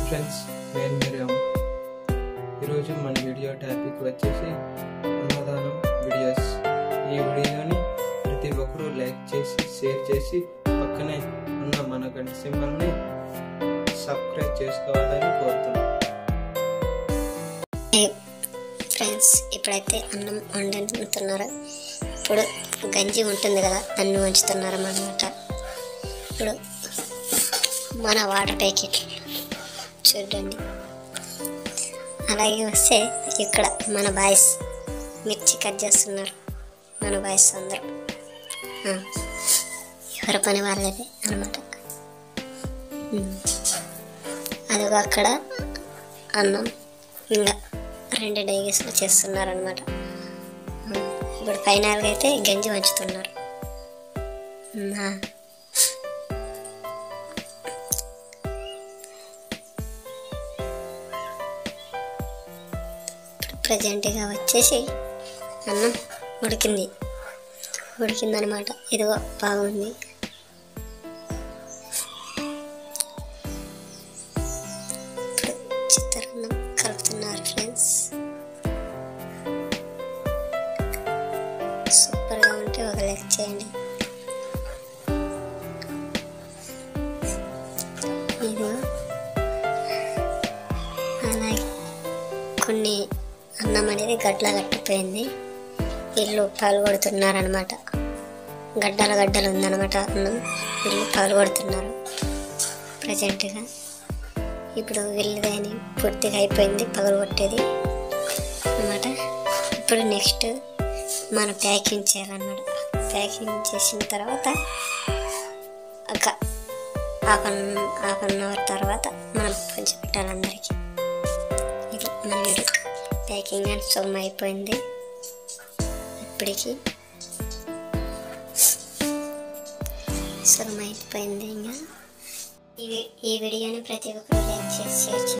Friends, నేను మీరామ్. ఈరోజు మన వీడియో టాపిక్ వచ్చేసి అన్నదానం వీడియోస్. ఈ వీడియోని ప్రతి ఒక్కరూ లైక్ చేసి షేర్ చేసి పక్కనే ఉన్న మన గంట సింబల్ని సబ్స్క్రైబ్ చేసుకోవాలని కోరుతున్నాను. ఫ్రెండ్స్, ఇప్పుడైతే అన్నం వండుతున్నారు. ఇప్పుడు గంజి ఉంటుంది కదా, దాన్ని వంచుతున్నారు అన్నమాట. ఇప్పుడు మన వాటర్ ప్యాకెట్ చూడండి. అలాగే వస్తే ఇక్కడ మన బాయ్స్ మిర్చి కట్ చేస్తున్నారు. మన బాయ్స్ అందరూ ఎవరి పని వాళ్ళదే అనమాట. అదిగో అక్కడ అన్నం ఇంకా 2 డైగెస్లు చేస్తున్నారు అనమాట. ఇప్పుడు ఫైనల్గా అయితే గంజి వంచుతున్నారు. ప్రజెంట్గా వచ్చేసి అన్నం ఉడికిందనమాట. ఇదిగో బాగుంది. ఇప్పుడు చిత్రాన్నం కలుపుతున్నారు ఫ్రెండ్స్. సూపర్గా ఉంటే ఒక లైక్ చేయండి. ఇదిగో అలాగే కొన్ని అన్నం అనేది గడ్డల కట్టిపోయింది. వీళ్ళు పాల్గొడుతున్నారనమాట. గడ్డలు ఉందన్నమాట అన్నం. వీళ్ళు పాల్గొడుతున్నారు ప్రజెంట్గా. ఇప్పుడు వీళ్ళదని పూర్తిగా అయిపోయింది పగలగొట్టేది అన్నమాట. ఇప్పుడు నెక్స్ట్ మనం ప్యాకింగ్ చేయాలన్నమాట. ప్యాకింగ్ చేసిన తర్వాత ఒక హాఫ్ అన్ అవర్ తర్వాత మనం కొంచెం పెట్టాలి అందరికీ. ఇది మన ప్యాకింగ్ అండ్ సొమ్ము అయిపోయింది. ఇప్పటికి సొమ్ము అయిపోయింది. ఇంకా ఈ వీడియోని ప్రతి ఒక్కరు లైక్ చేసి షేర్ చేయండి.